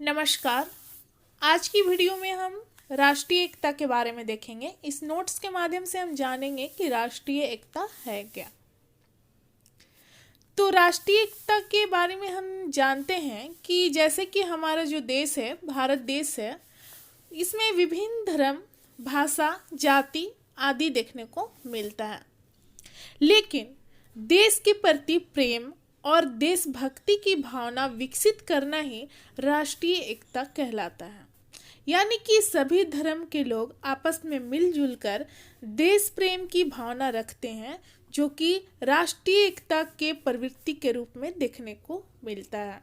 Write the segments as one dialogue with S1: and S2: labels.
S1: नमस्कार। आज की वीडियो में हम राष्ट्रीय एकता के बारे में देखेंगे। इस नोट्स के माध्यम से हम जानेंगे कि राष्ट्रीय एकता है क्या। तो राष्ट्रीय एकता के बारे में हम जानते हैं कि जैसे कि हमारा जो देश है, भारत देश है, इसमें विभिन्न धर्म, भाषा, जाति आदि देखने को मिलता है। लेकिन देश के प्रति प्रेम और देशभक्ति की भावना विकसित करना ही राष्ट्रीय एकता कहलाता है। यानी कि सभी धर्म के लोग आपस में मिलजुल कर देश प्रेम की भावना रखते हैं, जो कि राष्ट्रीय एकता के प्रवृत्ति के रूप में देखने को मिलता है।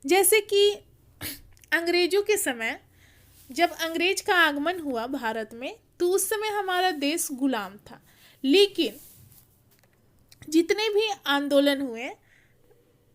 S1: जैसे कि अंग्रेजों के समय जब अंग्रेज का आगमन हुआ भारत में, तो उस समय हमारा देश गुलाम था। लेकिन जितने भी आंदोलन हुए,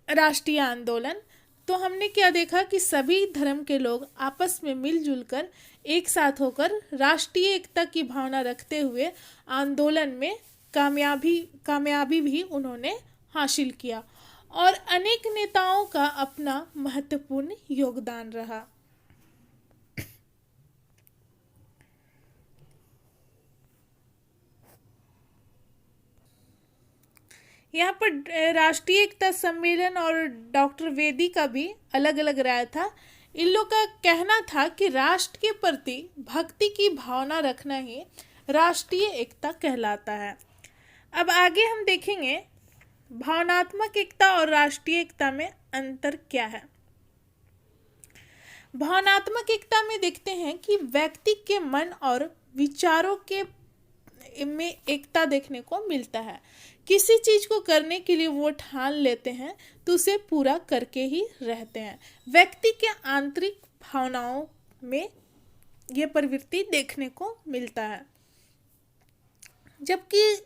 S1: राष्ट्रीय आंदोलन, तो हमने क्या देखा कि सभी धर्म के लोग आपस में मिलजुल कर एक साथ होकर राष्ट्रीय एकता की भावना रखते हुए आंदोलन में कामयाबी भी उन्होंने हासिल किया और अनेक नेताओं का अपना महत्वपूर्ण योगदान रहा। यहाँ पर राष्ट्रीय एकता सम्मेलन और डॉक्टर वेदी का भी अलग अलग राय था। इन लोग का कहना था कि राष्ट्र के प्रति भक्ति की भावना रखना ही राष्ट्रीय एकता कहलाता है। अब आगे हम देखेंगे भावनात्मक एकता और राष्ट्रीय एकता में अंतर क्या है। भावनात्मक एकता में देखते हैं कि व्यक्ति के मन और विचारों के में एकता देखने को मिलता है। किसी चीज को करने के लिए वो ठान लेते हैं तो उसे पूरा करके ही रहते हैं। व्यक्ति के आंतरिक भावनाओं में ये प्रवृत्ति देखने को मिलता है। जबकि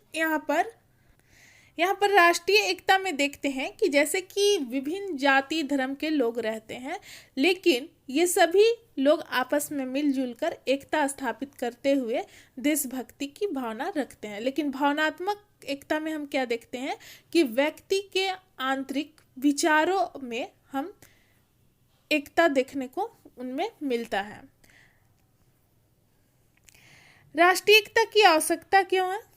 S1: यहाँ पर राष्ट्रीय एकता में देखते हैं कि जैसे कि विभिन्न जाति धर्म के लोग रहते हैं, लेकिन ये सभी लोग आपस में मिलजुल कर एकता स्थापित करते हुए देशभक्ति की भावना रखते हैं। लेकिन भावनात्मक एकता में हम क्या देखते हैं कि व्यक्ति के आंतरिक विचारों में हम एकता देखने को उनमें मिलता है। राष्ट्रीय एकता की आवश्यकता क्यों है?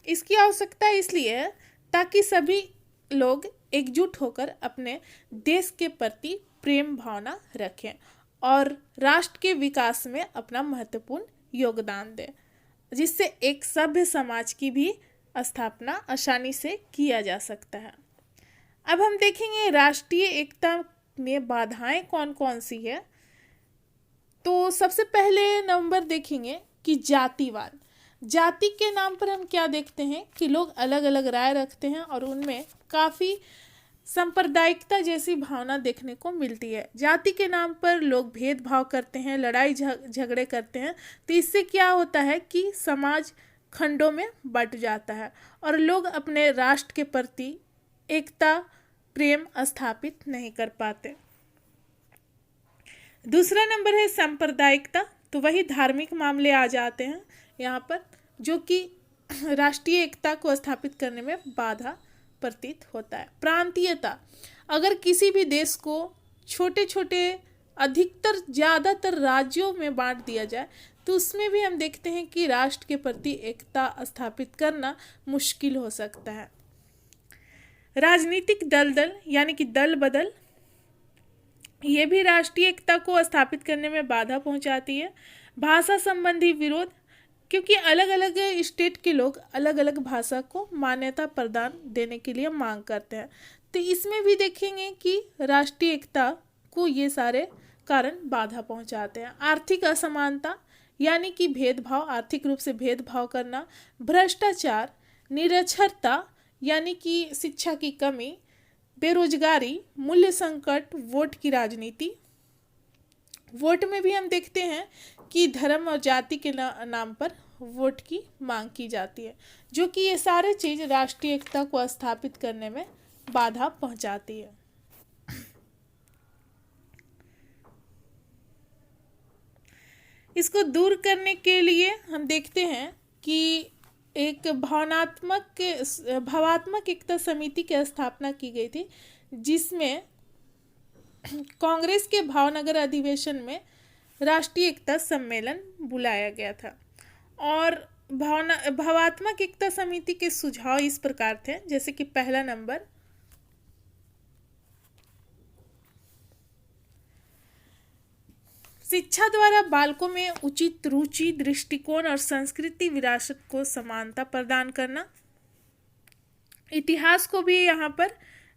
S1: इसकी आवश्यकता इसलिए है ताकि सभी लोग एकजुट होकर अपने देश के प्रति प्रेम भावना रखें और राष्ट्र के विकास में अपना महत्वपूर्ण योगदान दें, जिससे एक सभ्य समाज की भी स्थापना आसानी से किया जा सकता है। अब हम देखेंगे राष्ट्रीय एकता में बाधाएं कौन कौन सी है। तो सबसे पहले नंबर देखेंगे कि जातिवाद। जाति के नाम पर हम क्या देखते हैं कि लोग अलग अलग राय रखते हैं और उनमें काफ़ी सांप्रदायिकता जैसी भावना देखने को मिलती है। जाति के नाम पर लोग भेदभाव करते हैं, लड़ाई झगड़े करते हैं। तो इससे क्या होता है कि समाज खंडों में बंट जाता है और लोग अपने राष्ट्र के प्रति एकता प्रेम स्थापित नहीं कर पाते। दूसरा नंबर है सांप्रदायिकता। तो वही धार्मिक मामले आ जाते हैं यहाँ पर, जो कि राष्ट्रीय एकता को स्थापित करने में बाधा प्रतीत होता है। प्रांतीयता, अगर किसी भी देश को छोटे छोटे अधिकतर ज़्यादातर राज्यों में बांट दिया जाए तो उसमें भी हम देखते हैं कि राष्ट्र के प्रति एकता स्थापित करना मुश्किल हो सकता है। राजनीतिक दलदल यानी कि दल बदल, ये भी राष्ट्रीय एकता को स्थापित करने में बाधा पहुंचाती है। भाषा संबंधी विरोध, क्योंकि अलग अलग स्टेट के लोग अलग अलग भाषा को मान्यता प्रदान देने के लिए मांग करते हैं। तो इसमें भी देखेंगे कि राष्ट्रीय एकता को ये सारे कारण बाधा पहुंचाते हैं। आर्थिक असमानता यानी कि भेदभाव, आर्थिक रूप से भेदभाव करना। भ्रष्टाचार, निरक्षरता यानी कि शिक्षा की कमी, बेरोजगारी, मूल्य संकट, वोट की राजनीति। वोट में भी हम देखते हैं कि धर्म और जाति के नाम पर वोट की मांग की जाती है, जो कि ये सारे चीज राष्ट्रीय एकता को स्थापित करने में बाधा पहुंचाती है। इसको दूर करने के लिए हम देखते हैं कि एक भावात्मक एकता समिति की स्थापना की गई थी, जिसमें कांग्रेस के भावनगर अधिवेशन में राष्ट्रीय एकता सम्मेलन बुलाया गया था। और भावात्मक एकता समिति के सुझाव इस प्रकार थे, जैसे कि पहला नंबर, शिक्षा द्वारा बालकों में उचित रुचि, दृष्टिकोण और संस्कृति विरासत को समानता प्रदान करना। इतिहास को भी यहाँ पर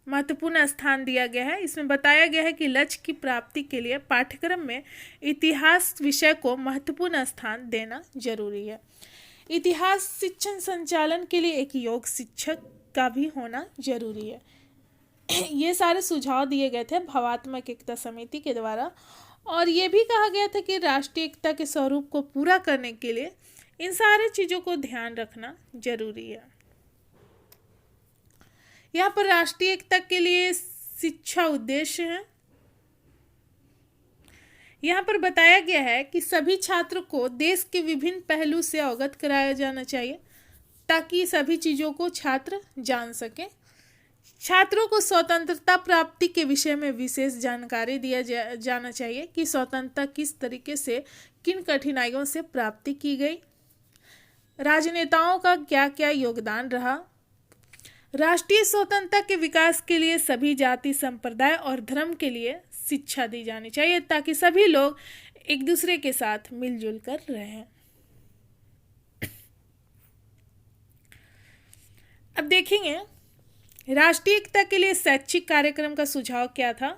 S1: महत्वपूर्ण स्थान दिया गया है। इसमें बताया गया है कि लक्ष्य की प्राप्ति के लिए पाठ्यक्रम में इतिहास विषय को महत्वपूर्ण स्थान देना जरूरी है। इतिहास शिक्षण संचालन के लिए एक योग्य शिक्षक का भी होना जरूरी है। ये सारे सुझाव दिए गए थे भावात्मक एकता समिति के द्वारा। और ये भी कहा गया था कि राष्ट्रीय एकता के स्वरूप को पूरा करने के लिए इन सारे चीज़ों को ध्यान रखना जरूरी है। यहाँ पर राष्ट्रीय एकता के लिए शिक्षा उद्देश्य है। यहाँ पर बताया गया है कि सभी छात्र को देश के विभिन्न पहलू से अवगत कराया जाना चाहिए ताकि सभी चीज़ों को छात्र जान सकें। छात्रों को स्वतंत्रता प्राप्ति के विषय में विशेष जानकारी दिया जाना चाहिए कि स्वतंत्रता किस तरीके से, किन कठिनाइयों से प्राप्ति की गई, राजनेताओं का क्या क्या योगदान रहा। राष्ट्रीय स्वतंत्रता के विकास के लिए सभी जाति, संप्रदाय और धर्म के लिए शिक्षा दी जानी चाहिए ताकि सभी लोग एक दूसरे के साथ मिलजुल कर रहें। अब देखेंगे राष्ट्रीय एकता के लिए शैक्षिक कार्यक्रम का सुझाव क्या था।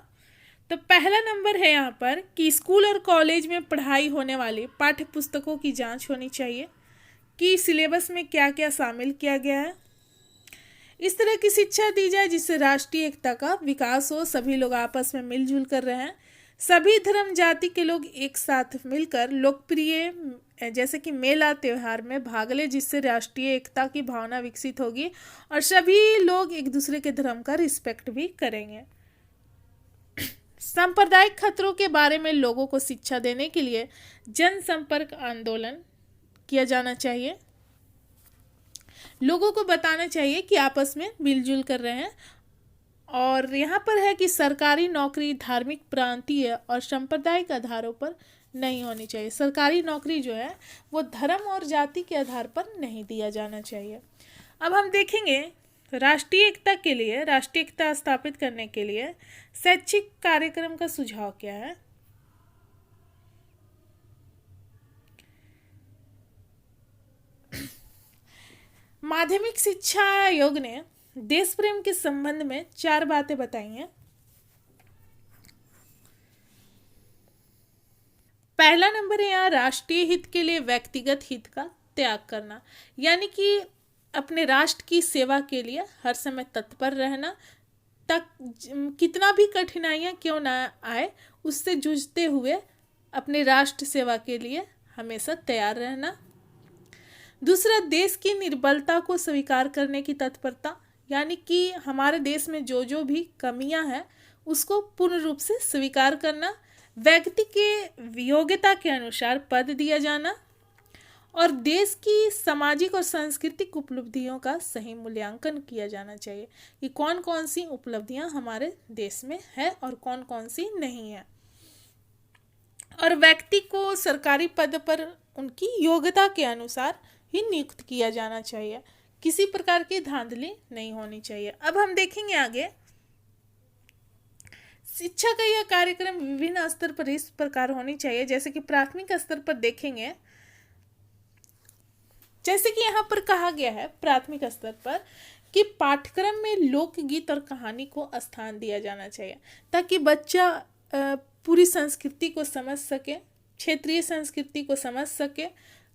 S1: तो पहला नंबर है यहाँ पर कि स्कूल और कॉलेज में पढ़ाई होने वाली पाठ्य पुस्तकों की जांच होनी चाहिए कि सिलेबस में क्या क्या शामिल किया गया है। इस तरह की शिक्षा दी जाए जिससे राष्ट्रीय एकता का विकास हो, सभी लोग आपस में मिलजुल कर रहे हैं, सभी धर्म जाति के लोग एक साथ मिलकर लोकप्रिय जैसे कि मेला त्योहार में भाग ले, जिससे राष्ट्रीय एकता की भावना विकसित होगी और सभी लोग एक दूसरे के धर्म का रिस्पेक्ट भी करेंगे। सांप्रदायिक खतरों के बारे में लोगों को शिक्षा देने के लिए जनसंपर्क आंदोलन किया जाना चाहिए। लोगों को बताना चाहिए कि आपस में मिलजुल कर रहे हैं। और यहाँ पर है कि सरकारी नौकरी धार्मिक, प्रांतीय और सांप्रदायिक आधारों पर नहीं होनी चाहिए। सरकारी नौकरी जो है वो धर्म और जाति के आधार पर नहीं दिया जाना चाहिए। अब हम देखेंगे राष्ट्रीय एकता के लिए, राष्ट्रीय एकता स्थापित करने के लिए शैक्षिक कार्यक्रम का सुझाव क्या है। माध्यमिक शिक्षा आयोग ने देश प्रेम के संबंध में 4 बातें बताई हैं। पहला नंबर है यहाँ राष्ट्रीय हित के लिए व्यक्तिगत हित का त्याग करना, यानी कि अपने राष्ट्र की सेवा के लिए हर समय तत्पर रहना, तक कितना भी कठिनाइयाँ क्यों ना आए उससे जूझते हुए अपने राष्ट्र सेवा के लिए हमेशा तैयार रहना। दूसरा, देश की निर्बलता को स्वीकार करने की तत्परता, यानी कि हमारे देश में जो जो भी कमियां हैं उसको पूर्ण रूप से स्वीकार करना, व्यक्ति के योग्यता के अनुसार पद दिया जाना और देश की सामाजिक और सांस्कृतिक उपलब्धियों का सही मूल्यांकन किया जाना चाहिए कि कौन कौन सी उपलब्धियां हमारे देश में है और कौन कौन सी नहीं है। और व्यक्ति को सरकारी पद पर उनकी योग्यता के अनुसार ही नियुक्त किया जाना चाहिए, किसी प्रकार की धांधली नहीं होनी चाहिए। अब हम देखेंगे आगे शिक्षा का यह कार्यक्रम विभिन्न स्तर पर इस प्रकार होनी चाहिए, जैसे कि प्राथमिक स्तर पर देखेंगे, जैसे कि यहाँ पर कहा गया है प्राथमिक स्तर पर कि पाठ्यक्रम में लोकगीत और कहानी को स्थान दिया जाना चाहिए ताकि बच्चा पूरी संस्कृति को समझ सके, क्षेत्रीय संस्कृति को समझ सके।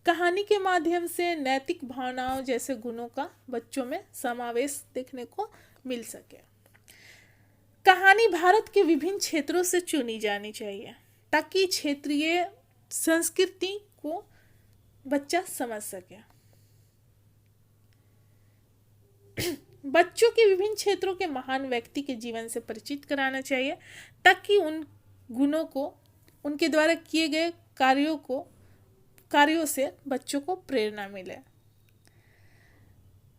S1: कहानी के माध्यम से नैतिक भावनाओं जैसे गुणों का बच्चों में समावेश देखने को मिल सके। कहानी भारत के विभिन्न क्षेत्रों से चुनी जानी चाहिए ताकि क्षेत्रीय संस्कृति को बच्चा समझ सके। बच्चों के विभिन्न क्षेत्रों के महान व्यक्ति के जीवन से परिचित कराना चाहिए ताकि उन गुणों को, उनके द्वारा किए गए कार्यों से बच्चों को प्रेरणा मिले।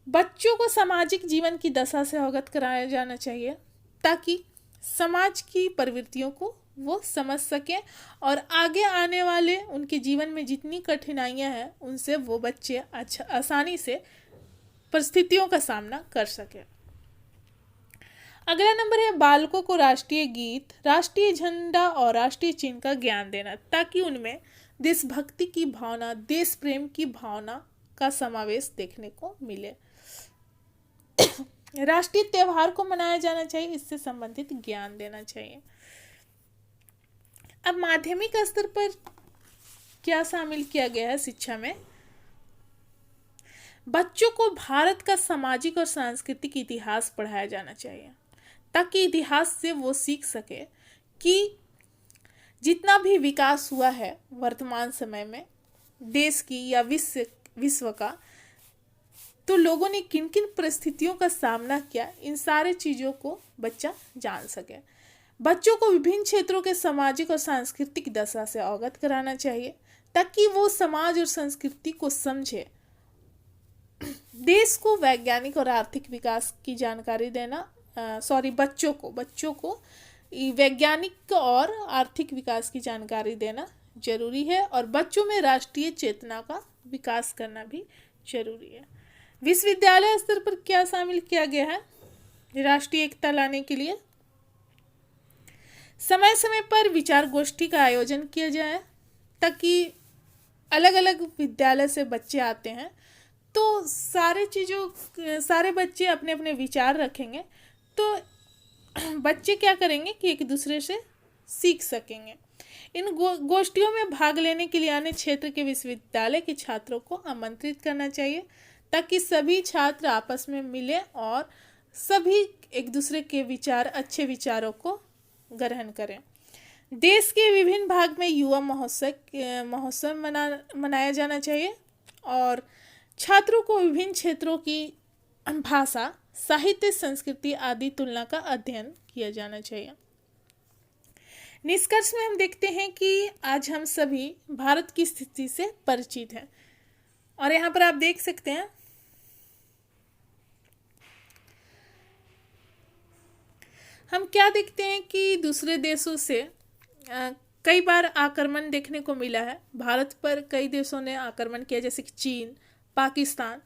S1: बच्चों को सामाजिक जीवन की दशा से अवगत कराया जाना चाहिए ताकि समाज की प्रवृत्तियों को वो समझ सकें और आगे आने वाले उनके जीवन में जितनी कठिनाइयां हैं उनसे वो बच्चे अच्छा आसानी से परिस्थितियों का सामना कर सकें। अगला नंबर है बालकों को राष्ट्रीय गीत, राष्ट्रीय झंडा और राष्ट्रीय चिन्ह का ज्ञान देना, ताकि उनमें देशभक्ति की भावना, देश प्रेम की भावना का समावेश देखने को मिले। राष्ट्रीय त्योहार को मनाया जाना चाहिए, इससे संबंधित ज्ञान देना चाहिए। अब माध्यमिक स्तर पर क्या शामिल किया गया है शिक्षा में? बच्चों को भारत का सामाजिक और सांस्कृतिक इतिहास पढ़ाया जाना चाहिए, ताकि इतिहास से वो सीख सके कि जितना भी विकास हुआ है वर्तमान समय में देश की या विश्व का, तो लोगों ने किन किन परिस्थितियों का सामना किया, इन सारे चीज़ों को बच्चा जान सके। बच्चों को विभिन्न क्षेत्रों के सामाजिक और सांस्कृतिक दशा से अवगत कराना चाहिए, ताकि वो समाज और संस्कृति को समझे। देश को वैज्ञानिक और आर्थिक विकास की जानकारी देना, बच्चों को वैज्ञानिक और आर्थिक विकास की जानकारी देना जरूरी है, और बच्चों में राष्ट्रीय चेतना का विकास करना भी जरूरी है। विश्वविद्यालय स्तर पर क्या शामिल किया गया है राष्ट्रीय एकता लाने के लिए? समय समय पर विचार गोष्ठी का आयोजन किया जाए, ताकि अलग अलग विद्यालय से बच्चे आते हैं, तो सारे बच्चे अपने अपने विचार रखेंगे, तो बच्चे क्या करेंगे कि एक दूसरे से सीख सकेंगे। इन गोष्ठियों में भाग लेने के लिए अन्य क्षेत्र के विश्वविद्यालय के छात्रों को आमंत्रित करना चाहिए, ताकि सभी छात्र आपस में मिले और सभी एक दूसरे के अच्छे विचारों को ग्रहण करें। देश के विभिन्न भाग में युवा महोत्सव मनाया जाना चाहिए, और छात्रों को विभिन्न क्षेत्रों की भाषा, साहित्य, संस्कृति आदि तुलना का अध्ययन किया जाना चाहिए। निष्कर्ष में हम देखते हैं कि आज हम सभी भारत की स्थिति से परिचित हैं, और यहाँ पर आप देख सकते हैं हम क्या देखते हैं कि दूसरे देशों से कई बार आक्रमण देखने को मिला है। भारत पर कई देशों ने आक्रमण किया, जैसे कि चीन, पाकिस्तान।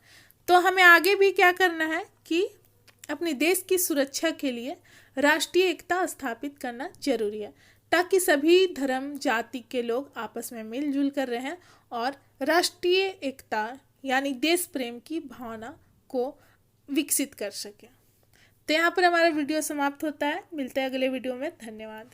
S1: तो हमें आगे भी क्या करना है कि अपने देश की सुरक्षा के लिए राष्ट्रीय एकता स्थापित करना जरूरी है, ताकि सभी धर्म जाति के लोग आपस में मिलजुल कर रहें और राष्ट्रीय एकता यानी देश प्रेम की भावना को विकसित कर सकें। तो यहाँ पर हमारा वीडियो समाप्त होता है। मिलते हैं अगले वीडियो में। धन्यवाद।